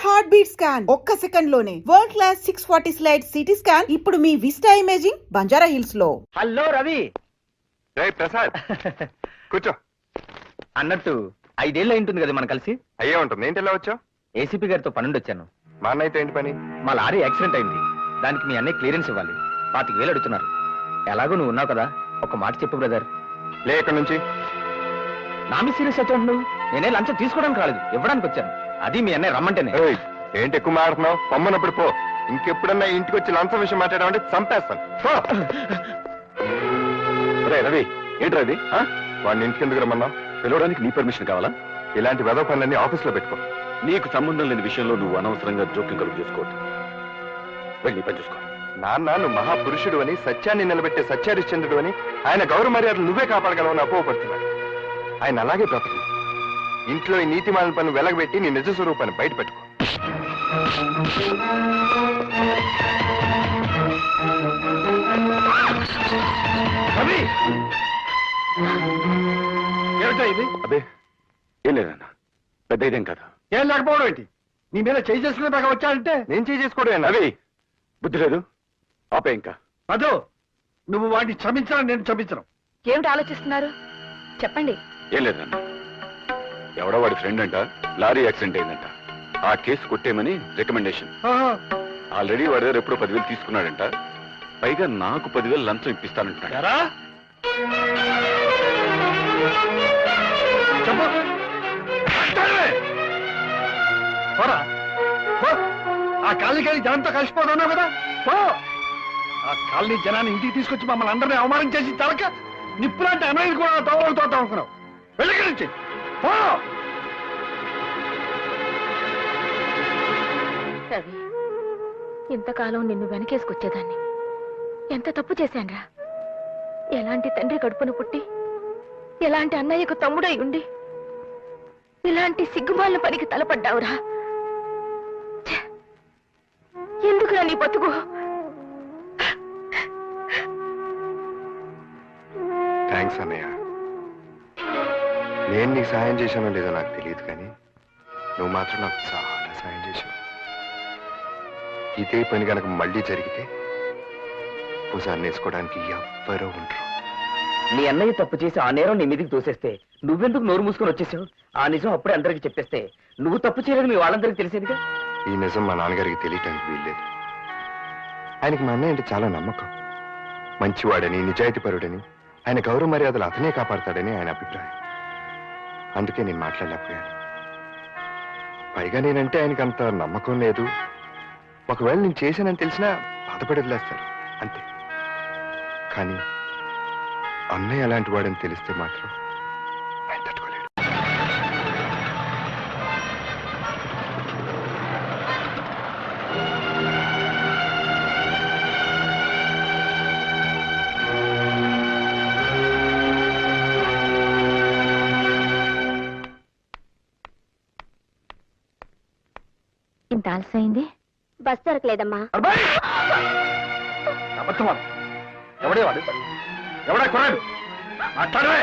Heart beat scan ఒక్క second లోనే world class 640 slide CT scan ఇప్పుడు మీ విస్టా ఇమేజింగ్ బంజారా హిల్స్ లో. హలో రవి. ప్రసాద్ కూర్చో. అన్నట్టు 5 ఏళ్ళు ఉంటుంది కదా మనం కలిసి. అయ్యే ఉంటుంది. ఏంటి ఎలా వచ్చావు? ఏసీపీ గారితో పనుండి వచ్చాను. మా అన్నయ్యతో ఏంటి పని? మా లారీ యాక్సిడెంట్ అయింది. దానికి మీ అన్నయ్య క్లియరెన్స్ ఇవ్వాలి. 25,000 అడుగుతున్నారు. ఎలాగో నువ్వు ఉన్నావు కదా, ఒక మాట చెప్పు బ్రదర్. లే ఎక్కడి నుంచి? నా మీ సీరియస్ అటెండ్ నువ్వు. నేనే లంచం తీసుకోవడానికి రాలేదు, ఇవ్వడానికి వచ్చాను. అది మీ అన్నయ్య రమ్మంటేనే. ఏంటి ఎక్కువ మాట్లాడుతున్నావు? పొమ్మనప్పుడు పో. ఇంకెప్పుడన్నా ఇంటికి వచ్చి లంచం విషయం మాట్లాడమంటే చంపేస్తాను. రవి ఏంటి రవి, వాడిని ఇంటికి ఎందుకు రమ్మన్నా? పిలవడానికి నీ పర్మిషన్ కావాలా? ఇలాంటి వెధవ పనులన్నీ ఆఫీస్లో పెట్టుకో. నీకు సంబంధం లేని విషయంలో నువ్వు అనవసరంగా జోక్యం కలుగు చేసుకోవద్దు. వెళ్ళి పని చూసుకో. నాన్న నువ్వు మహాపురుషుడు అని, సత్యాన్ని నిలబెట్టే సత్యహరిశ్చంద్రుడు అని, ఆయన గౌరవ మర్యాదలు నువ్వే కాపాడగలవని అపోహపడుతున్నాడు. ఆయన అలాగే బ్రతుకు. ఇంట్లో ఈ నీతిమాలిన పనులు వెలగబెట్టి నీ నిజ స్వరూపాన్ని బయట పెట్టుకో. రవి ఏమిటా ఇది? అదే ఏం లేదన్నా, పెద్ద ఇదేం కదా. ఏం లేకపోవడం ఏంటి? నీ మీద చేయి చేసుకునే దాకా వచ్చాడంటే నేను చేయి చేసుకోవడం. రవి బుద్ధి లేదు, ఆపే ఇంకా. అదో నువ్వు వాడిని క్షమించాలని నేను క్షమించను. ఏమిటి ఆలోచిస్తున్నారు చెప్పండి. ఏం లేదన్నా, ఎవడో వాడి ఫ్రెండ్ అంట లారీ యాక్సిడెంట్ అయిందంట. ఆ కేసు కొట్టేమని రికమెండేషన్. ఆల్రెడీ వాడి దగ్గర ఎప్పుడో 10,000 తీసుకున్నాడంట. పైగా నాకు 10,000 లంచం ఇప్పిస్తానంటాడు. ఆ కాలనీకి జనంతో కలిసిపోతున్నావు కదా. ఆ కాలనీ జనాన్ని ఇంటికి తీసుకొచ్చి మమ్మల్ని అందరినీ అవమానం చేసి తలక నిప్పులాంటి అన్నయ్యని కూడా తోడుతో అనుకున్నావు. వెళ్ళి నుంచి రవి, ఇంతకాలం నిన్ను వెనకేసుకొచ్చేదాన్ని. ఎంత తప్పు చేశాన్రా. ఎలాంటి తండ్రి కడుపున పుట్టి, ఎలాంటి అన్నయ్యకు తమ్ముడై ఉండి, ఇలాంటి సిగ్గుమాలిన పనికి తలపడ్డావురా. ఎందుకురా నీ బతుకు? థ్యాంక్స్ అన్నయ్య. నేను నీకు సాయం చేశానో లేదో నాకు తెలియదు, కానీ నువ్వు మాత్రం నాకు చాలా సాయం చేశావు. ఇదే పని కనుక మళ్ళీ జరిగితే ఒకసారి నేర్చుకోవడానికి ఎవ్వరూ ఉండరు. నీ అన్నయ్య తప్పు చేసి ఆ నేరం నీ మీదకి తోసేస్తే నువ్వెందుకు నోరు మూసుకొని వచ్చేసావు? ఆ నిజం అప్పుడే అందరికి చెప్పేస్తే నువ్వు తప్పు చేయలేదు మీ వాళ్ళందరికీ తెలిసేదిగా. ఈ నిజం మా నాన్నగారికి తెలియటానికి వీల్లేదు. ఆయనకి మా అన్నయ్య అంటే చాలా నమ్మకం. మంచివాడని, నిజాయితీపరుడని, ఆయన గౌరవ మర్యాదలు అతనే కాపాడతాడని ఆయన అభిప్రాయం. అందుకే నేను మాట్లాడలేకపోయాను. పైగా నేనంటే ఆయనకి అంత నమ్మకం లేదు. ఒకవేళ నేను చేశానని తెలిసినా బాధపడి వదిలేస్తారు అంతే. కానీ అన్నయ్య అలాంటి వాడని తెలిస్తే మాత్రం ఆయన తట్టుకోలేడు. ఇంత ఆలస్యమైంది. బస్ దొరకలేదమ్మా. ఎవడే వాడు? ఎవడా కొరాడు? మాట్లాడవే.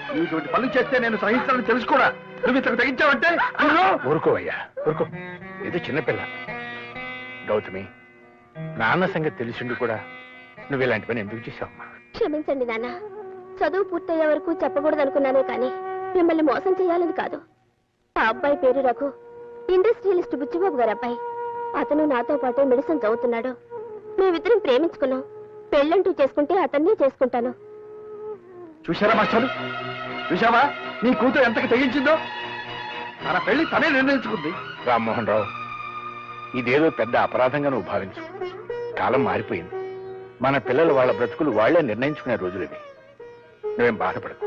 నువ్వు ఇటువంటి పనులు చేస్తే నేను సహించాలని తెలుసుకోడా? నువ్వు ఇంతకు తగ్గించావంటే ఊరుకోవయ్యా, ఊరుకో. ఇది చిన్నపిల్ల. గౌతమి, నాన్న సంగతి తెలిసిండు కూడా నువ్వు ఇలాంటి పని ఎందుకు చేశావమ్మా? క్షమించండి నాన్న. చదువు పూర్తయ్యే వరకు చెప్పకూడదు అనుకున్నానే కానీ మిమ్మల్ని మోసం చేయాలని కాదు. ఆ అబ్బాయి పేరు రఘు, ఇండస్ట్రియలిస్ట్ బుచ్చిబాబు గారు అబ్బాయి. అతను నాతో పాటే మెడిసిన్ చదువుతున్నాడు. మేమిద్దరం ప్రేమించుకున్నాం. పెళ్ళంటూ చేసుకుంటే అతన్నే చేసుకుంటాను. చూశారా మాస్టారు? చూశావా నీ కూతురు ఎంతకి తెగించిందో? తన పెళ్లి తనే నిర్ణయించుకుంది. రామ్మోహన్ రావు, ఇదేదో పెద్ద అపరాధంగా నువ్వు భావించు. కాలం మారిపోయింది. మన పిల్లలు వాళ్ళ బ్రతుకులు వాళ్లే నిర్ణయించుకునే రోజులు ఇవి. నువ్వేం బాధపడకు.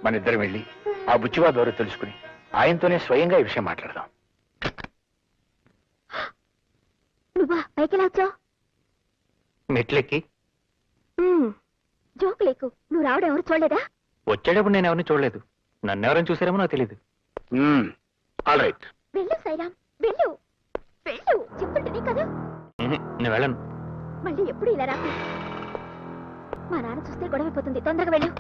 మన ఇద్దరం వెళ్ళి ఆ బుచ్చివా ద్వారా తెలుసుకుని ఆయనతోనే స్వయంగా ఈ విషయం మాట్లాడదాం. నువ్వా పైకి వచ్చావు? మెట్లెక్కి జోకు లేకు. నువ్వు రావడం ఎవరు చూడలేదా? వచ్చేటప్పుడు నేను ఎవరిని చూడలేదు. నన్నెవరైనా చూసారేమో నాకు తెలియదు. All right. వెళ్ళు సైరామ్, వెళ్ళు వెళ్ళు. చెప్తుంటే కదా. నేను వెళ్ళను. మళ్ళీ ఎప్పుడు ఇలా రాకు. మా నాన్న చూస్తే గొడవైపోతుంది. తొందరగా వెళ్ళు.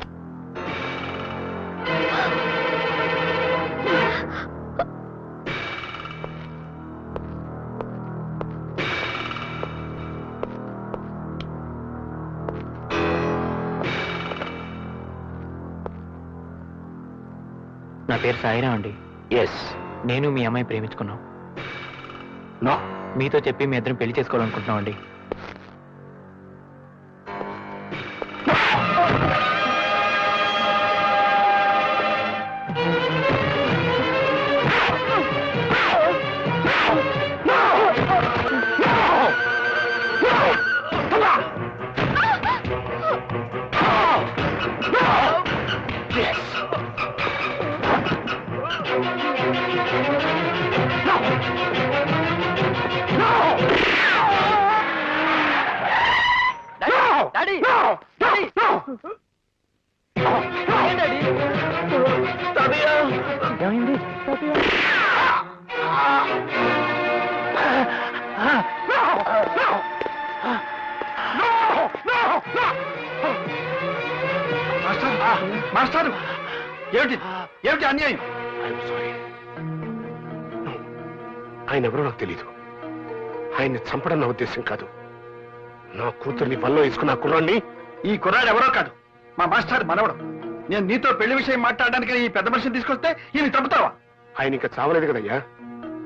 నా పేరు సాయిరా అండి. ఎస్. నేను మీ అమ్మాయి ప్రేమించుకున్నాం. నో. మీతో చెప్పి మీ ఇద్దరం పెళ్లి చేసుకోవాలనుకుంటున్నాం అండి. ఏమైంది? మాస్టర్, ఏమిటి ఏమిటి అన్యాయం? ఆయన ఎవరో నాకు తెలీదు. ఆయన్ని చంపడం నా ఉద్దేశం కాదు. నా కూతుర్ని వల్ల వేసుకున్న కుర్రాన్ని. ఈ కుర్రాడు ఎవరో కాదు, మా మాస్టర్ మనవడు. నేను నీతో పెళ్లి విషయం మాట్లాడడానికి ఈ పెద్ద మనిషిని తీసుకొస్తే ఈయన చంపుతావా? ఆయన ఇంకా చావలేదు కదయ్యా.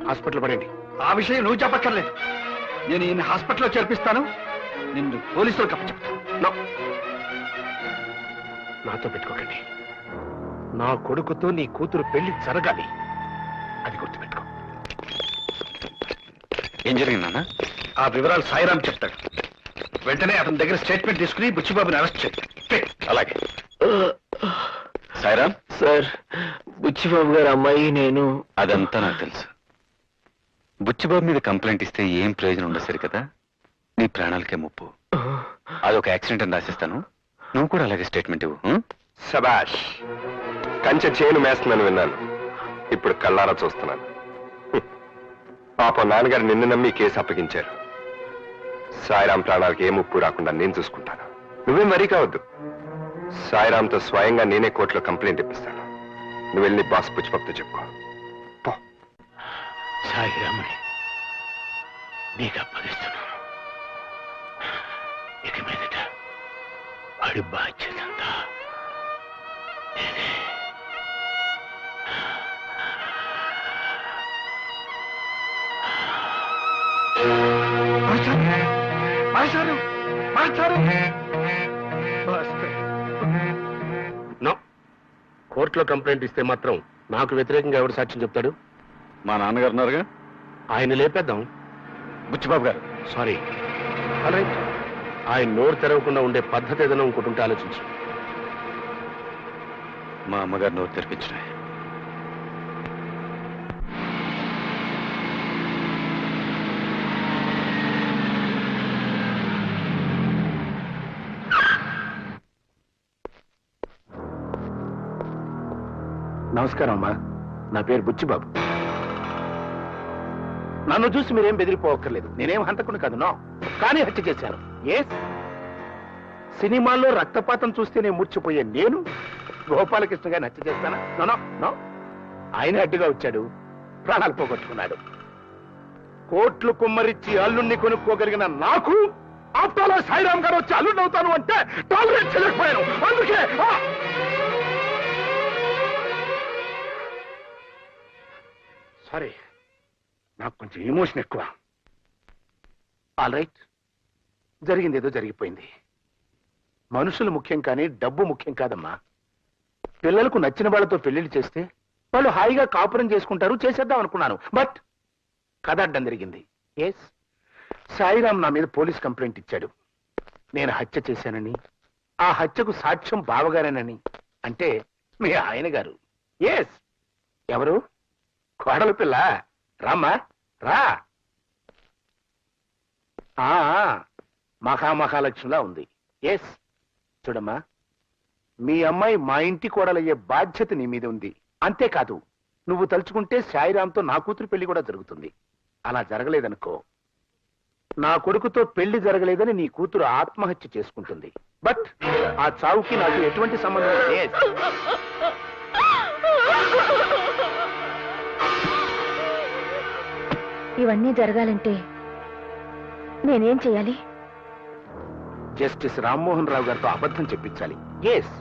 హాస్పిటల్ పడండి. ఆ విషయం నువ్వు చెప్పక్కర్లేదు. నేను ఈయన హాస్పిటల్లో చేర్పిస్తాను. నిన్ను పోలీసులకు అప్పచెప్తాను. నాతో పెట్టుకోకండి. నా కొడుకుతో నీ కూతురు పెళ్లి జరగాలి. అది గుర్తుపెట్టుకో. ఏం జరిగిందన్నా? ఆ వివరాలు సాయిరాం చెప్తాడు. వెంటనే అతని దగ్గర స్టేట్మెంట్ తీసుకుని బుచ్చిబాబుని అరెస్ట్ చేయి. అలాగే. సాయిరామ్ సార్, బుచ్చిబాబు గారు అమ్మాయి నేను. అదంతా నాకు తెలుసు. బుచ్చిబాబు మీద కంప్లైంట్ ఇస్తే ఏం ప్రయోజనం ఉండదు సరి కదా. నీ ప్రాణాలకే ముప్పు. అదొక యాక్సిడెంట్ అని రాసిస్తాను. నువ్వు కూడా అలాగే స్టేట్మెంట్ ఇవ్వు. శబాష్. కంచె చేను మేస్తుందని విన్నాను. ఇప్పుడు కళ్ళారా చూస్తున్నాను. పాపం నాన్నగారు నిన్ను నమ్మి కేసు అప్పగించారు. సాయిరాం ప్రాణాలకి ఏ ముప్పు రాకుండా నేను చూసుకుంటాను. నువ్వేం వరీ కావద్దు. సాయిరాంతో స్వయంగా నేనే కోర్టులో కంప్లైంట్ ఇప్పిస్తాను. నువ్వు వెళ్ళి బాస్ పుచ్చిపప్పుతో చెప్పుకో. పో. సాయిరామని నీకు అప్పగిస్తున్నాను. ఇక మీదట వాడి బాధ్యత అంతా నేనే. మాస్టారు, మాస్టారు. నో. కోర్టులో కంప్లైంట్ ఇస్తే మాత్రం నాకు వ్యతిరేకంగా ఎవరు సాక్ష్యం చెప్తాడు? మా నాన్నగారు ఉన్నారుగా. ఆయన లేపేద్దాం. బుచ్చిబాబు గారు. సారీ. రైట్. ఆయన నోరు తెరవకుండా ఉండే పద్ధతి ఏదైనా ఇంకోటి ఉంటే ఆలోచించు. మా అమ్మగారు నోరు తెరిపించిన. నమస్కారం అమ్మా. నా పేరు బుచ్చిబాబు. నన్ను చూసి మీరేం బెదిరిపోవక్కర్లేదు. నేనేం హంతకుని కాదు. నో. కానీ హత్య చేశాను. ఎస్. సినిమాల్లో రక్తపాతం చూస్తేనే మూర్చిపోయే నేను గోపాలకృష్ణ గారిని హత్య చేస్తానా? No no no. ఆయన అడ్డుగా వచ్చాడు, ప్రాణాలు పోగొట్టుకున్నాడు. కోట్లు కుమ్మరిచ్చి అల్లుణ్ణి కొనుక్కోగలిగిన నాకు ఆప్తాలో సాయిరాం గారు వచ్చి అల్లుణ్ణి అవుతాను అంటే టాలరేట్ చేయలేకపోయాను. అందుకే సారీ, నాకు కొంచెం ఎమోషన్ ఎక్కువ. ఆల్ రైట్, జరిగింది ఏదో జరిగిపోయింది. మనుషులు ముఖ్యం కానీ డబ్బు ముఖ్యం కాదమ్మా. పిల్లలకు నచ్చిన వాళ్ళతో పెళ్లిళ్ళు చేస్తే వాళ్ళు హాయిగా కాపురం చేసుకుంటారు, చేసేద్దాం అనుకున్నాను. బట్ కథ అడ్డం జరిగింది. ఎస్, సాయిరాం నా మీద పోలీస్ కంప్లైంట్ ఇచ్చాడు. నేను హత్య చేశానని, ఆ హత్యకు సాక్ష్యం బావగారేనని. అంటే మీ ఆయన గారు. ఎస్. ఎవరు? కోడలు పిల్ల. రామ్మా రా. మహామహాలక్ష్మిలా ఉంది. ఎస్. చూడమ్మా, మీ అమ్మాయి మా ఇంటి కోడలయ్యే బాధ్యత నీ మీద ఉంది. అంతేకాదు, నువ్వు తలుచుకుంటే సాయిరాంతో నా కూతురు పెళ్లి కూడా జరుగుతుంది. అలా జరగలేదనుకో, నా కొడుకుతో పెళ్లి జరగలేదని నీ కూతురు ఆత్మహత్య చేసుకుంటుంది. బట్ ఆ చావుకి నాకు ఎటువంటి సంబంధం లేదు. ఇవన్నీ జరగాలంటే నేనేం చేయాలి? జస్టిస్ రామ్మోహన్ రావు గారితో అబద్ధం చెప్పించాలి. ఎస్.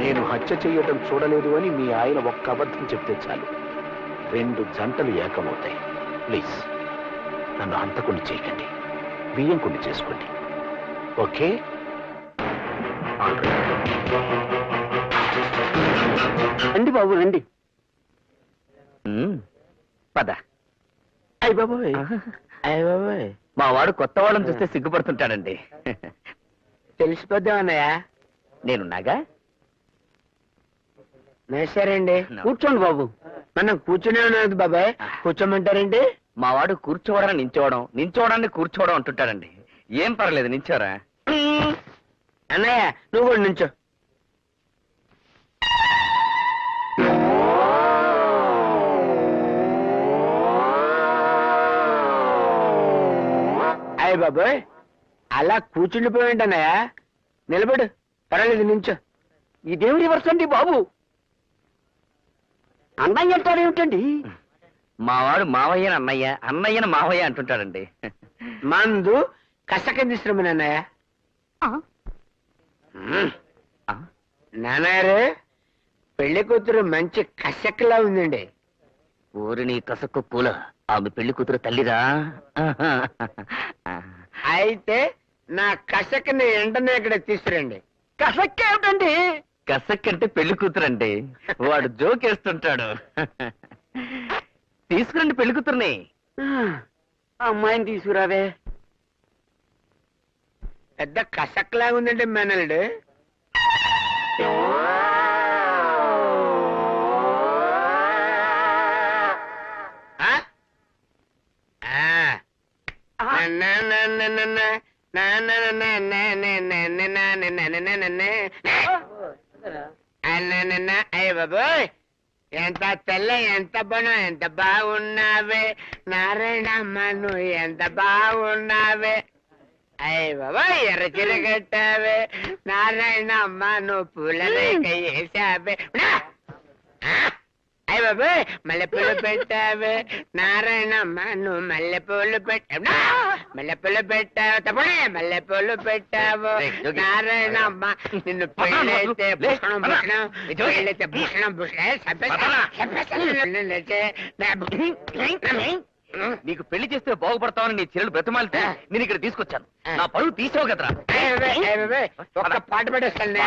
నేను హత్య చేయడం చూడలేదు అని మీ ఆయన ఒక్క అబద్ధం చెప్తే చాలు 2 జంటలు ఏకమవుతాయి. ప్లీజ్ నన్ను హంతకుని చేయకండి, బియ్యం కొన్ని చేసుకోండి. ఓకే? రండి బాబు రండి. పద. అయ్య బాబోయ్, అయ్య బాబోయ్, మా వాడు కొత్త వాళ్ళని చూస్తే సిగ్గుపడుతుంటాడండి. తెలిసిపోద్దాం అన్నయ్య. నేనున్నాగా. సరేండి, కూర్చోండి బాబు. మనం కూర్చునే ఉన్నది బాబాయ్, కూర్చోమంటారేంటి? మా వాడు కూర్చోవడం నించోవడం, నించోవడాన్ని కూర్చోవడం అంటుంటాడండి. ఏం పర్లేదు, నించోరా. అన్నయ్య నువ్వు కూడా నుంచో. అయ్య బాబాయ్, అలా కూర్చుండిపోయింది అన్నయ్య. నిలబడు, పర్వాలేదు, నించో. ఇదేం రివర్స్ అండి బాబు? అన్నయ్య అంటారేమిటండి? మా వాడు మావయ్యని అన్నయ్య, అన్నయ్యని మావయ్య అంటుంటాడండి. మందు కసక తీసుకురమని అన్నయ్య. ఆ? నాన్నగారు, పెళ్లి కూతురు మంచి కసక్కలా ఉందండి. ఊరిని కసక్కు పూల, ఆమె పెళ్లి కూతురు తల్లిరా. అయితే నా కసకని వెంటనే ఇక్కడ తీసుకురండి. కసక్ ఏమిటండి? కసక్ అంటే పెళ్లి కూతురండి. వాడు జోకేస్తుంటాడు. తీసుకురండి పెళ్లి కూతుర్ని. అమ్మాయిని తీసుకురావే. పెద్ద కసక్లాగా ఉందండి మేనల్డు. అయ్య బాబోయ్, ఎంత తెల్ల, ఎంత బనం, ఎంత బాగున్నావే నారాయణమ్మ, నువ్వు ఎంత బాగున్నావే. అయ్య బాబోయ్, ఎర్ర చీర కట్టావే నారాయణమ్మ, నువ్వు పూల రేఖ వేసావే. అయ్య బాబోయ్, మల్లెపూలు పెట్టావే నారాయణమ్మ, నువ్వు మల్లెపూలు పెట్టావు. మల్లెపూలు పెట్టావు తప్పుడే, మల్లెపూలు పెట్టావు నారాయణమ్మ. నిన్ను పెళ్ళైతే భూషణం భూషణం, పెళ్ళైతే భూషణం నీకు పెళ్లి చేస్తే బాగుపడతావని నీ చెల్లెలు బ్రతమాలితే నేను ఇక్కడ తీసుకొచ్చాను. నా పరువు తీసావు కదరా. ఒక్క పాట పెట్టేస్తాను.